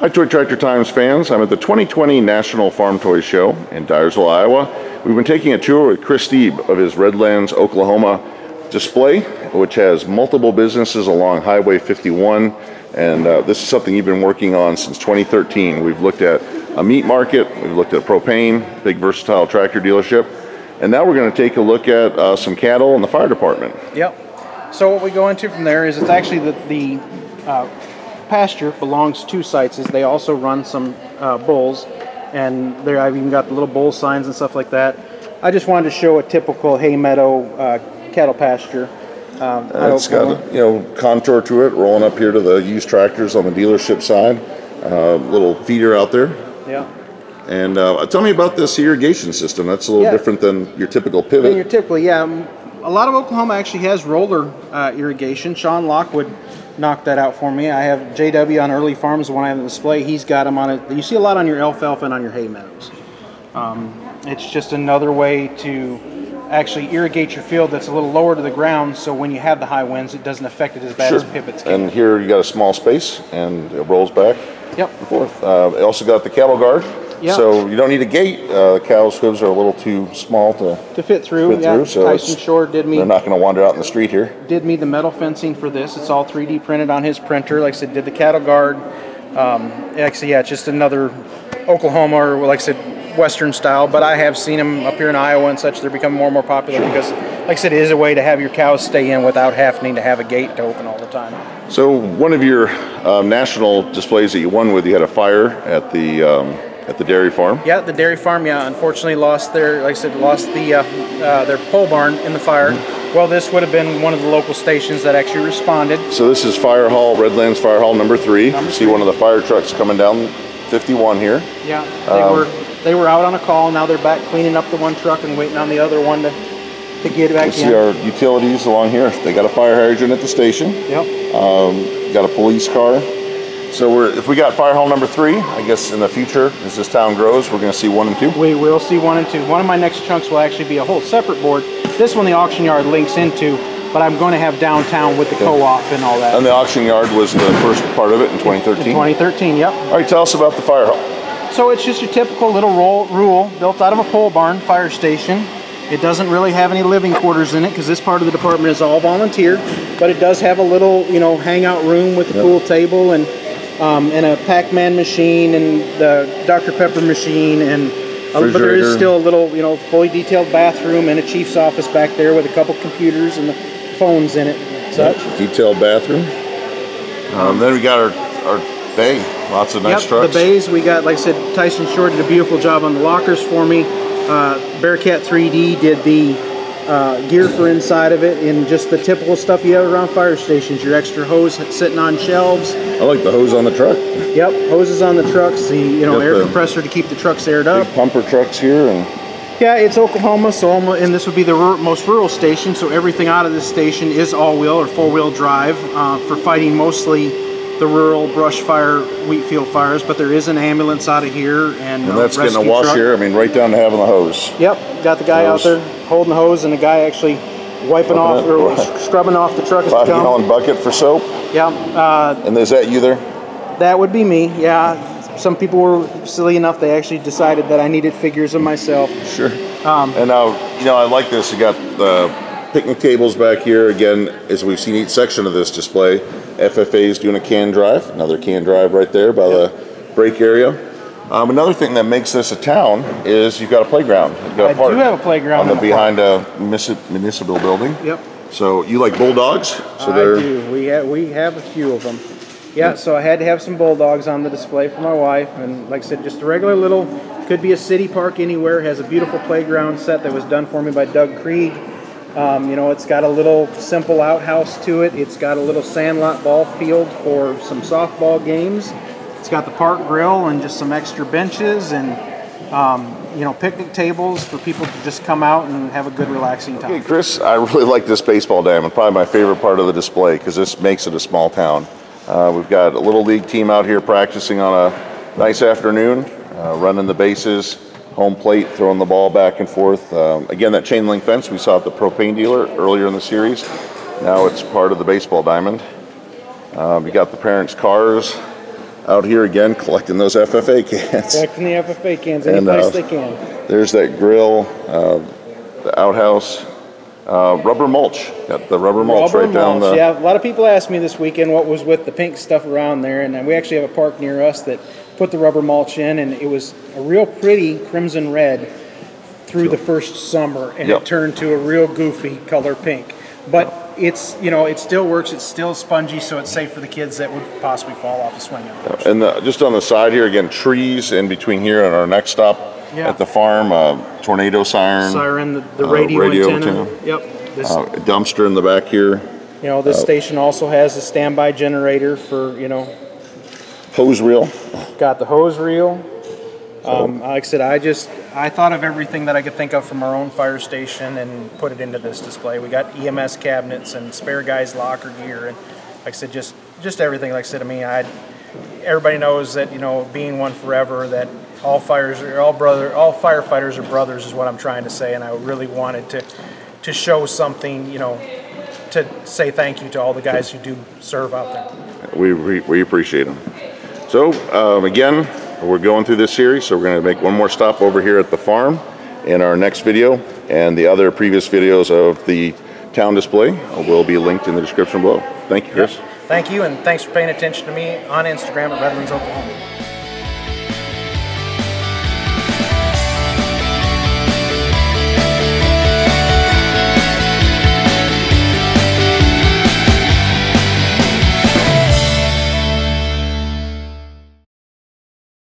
Hi Toy Tractor Times fans, I'm at the 2020 National Farm Toy Show in Dyersville, Iowa. We've been taking a tour with Chris Steeb of his Redlands, Oklahoma display, which has multiple businesses along Highway 51, and this is something you've been working on since 2013. We've looked at a meat market, we've looked at propane, big versatile tractor dealership, and now we're going to take a look at some cattle in the fire department. Yep. So what we go into from there is it's actually the pasture belongs to sites. They also run some bulls, and there I've even got the little bull signs and stuff like that. I just wanted to show a typical hay meadow cattle pasture. It's got a contour to it, rolling up here to the used tractors on the dealership side. Little feeder out there. Yeah. And tell me about this irrigation system. That's a little different than your typical pivot. A lot of Oklahoma actually has roller irrigation. Sean Lockwood knocked that out for me. I have JW on Early Farms, the one I have on display. He's got them on it. You see a lot on your alfalfa and on your hay meadows. It's just another way to actually irrigate your field that's a little lower to the ground, so when you have the high winds, it doesn't affect it as bad as pivots can. And here you got a small space, and it rolls back and forth. It also got the cattle guard. Yep. So you don't need a gate. The cow's hooves are a little too small to fit through. So Tyson Shore did me. They're not going to wander out in the street here. Did me the metal fencing for this. It's all 3D printed on his printer. Like I said, did the cattle guard. Actually, it's just another Oklahoma, or like I said, Western style. But I have seen them up here in Iowa and such. They're becoming more and more popular because, like I said, it is a way to have your cows stay in without having to have a gate to open all the time. So one of your national displays that you won with, you had a fire at the dairy farm. Yeah, the dairy farm. Yeah, unfortunately lost their, like I said, their pole barn in the fire. Well, this would have been one of the local stations that actually responded. So this is Fire Hall, Redlands Fire Hall number 3. You see one of the fire trucks coming down 51 here. Yeah, they were out on a call. Now they're back cleaning up the one truck and waiting on the other one to get back in. See our utilities along here. They got a fire hydrant at the station. Yep. Got a police car. So if we got Fire Hall number 3, I guess in the future, as this town grows, we're going to see 1 and 2. We will see 1 and 2. One of my next chunks will actually be a whole separate board. This one the auction yard links into, but I'm going to have downtown with the co-op and all that. And the auction yard was the first part of it in 2013? In 2013, yep. All right, tell us about the Fire Hall. So it's just your typical little rural built out of a pole barn fire station. It doesn't really have any living quarters in it because this part of the department is all volunteer, but it does have a little, hangout room with a pool table and a Pac-Man machine and the Dr. Pepper machine, but there is still a little, fully detailed bathroom and a chief's office back there with a couple computers and the phones in it and such. Detailed bathroom. Then we got our bay. Lots of nice trucks. The bays, we got, like I said, Tyson Shore did a beautiful job on the lockers for me. Bearcat 3D did the gear for inside of it, and just the typical stuff you have around fire stations. Your extra hose sitting on shelves. I like the hose on the truck. Yep, hoses on the trucks. The air compressor to keep the trucks aired up. Big pumper trucks here, and yeah, it's Oklahoma, and this would be the most rural station. So everything out of this station is all-wheel or four-wheel drive for fighting mostly the rural brush fire, wheat field fires. But there is an ambulance out of here, and that's getting a wash here. I mean, right down to having the hose. Yep, got the guy out there holding the hose, and the guy actually wiping off or scrubbing off the truck. 5-gallon bucket for soap. Yeah. And is that you there? That would be me. Yeah. Some people were silly enough; they actually decided that I needed figures of myself. Sure. And now, I like this. You got the picnic tables back here. Again, as we've seen each section of this display, FFA is doing a can drive. Another can drive right there by the break area. Another thing that makes this a town is you've got a playground. You've got I do have a playground behind a municipal building. Yep. So you like bulldogs? So I do. We have a few of them. Yeah. So I had to have some bulldogs on the display for my wife, and like I said, just a regular little. Could be a city park anywhere. Has a beautiful playground set that was done for me by Doug Krieg. It's got a little simple outhouse to it. It's got a little sandlot ball field for some softball games. It's got the park grill and just some extra benches and, picnic tables for people to just come out and have a good relaxing time. Okay, Chris, I really like this baseball diamond. Probably my favorite part of the display because this makes it a small town. We've got a little league team out here practicing on a nice afternoon, running the bases. Home plate, throwing the ball back and forth. Again, that chain link fence we saw at the propane dealer earlier in the series. Now it's part of the baseball diamond. You got the parents' cars. out here again collecting those FFA cans. Collecting the FFA cans any place they can. There's that grill, the outhouse, rubber mulch. Got the rubber mulch right down the... Yeah, a lot of people asked me this weekend what was with the pink stuff around there, and we actually have a park near us that put the rubber mulch in, and it was a real pretty crimson red through the first summer, and it turned to a real goofy color pink. But it's, you know, it still works. It's still spongy, so it's safe for the kids that would possibly fall off a swing. And just on the side here, again, trees in between here and our next stop at the farm, tornado siren. The radio antenna. Yep. Dumpster in the back here. You know, this station also has a standby generator for, you know. Hose reel. Got the hose reel. Like I said, I thought of everything that I could think of from our own fire station and put it into this display. We got EMS cabinets and spare guys' locker gear, and like I said, just everything. Like I said, I mean, everybody knows that, you know, being one forever, that all firefighters are brothers is what I'm trying to say, and I really wanted to show something, you know, to say thank you to all the guys who do serve out there. We appreciate them. So again, we're going through this series, so we're going to make one more stop over here at the farm in our next video, and the other previous videos of the town display will be linked in the description below. Thank you, Chris. Thank you, and thanks for paying attention to me on Instagram at Redlands, Oklahoma.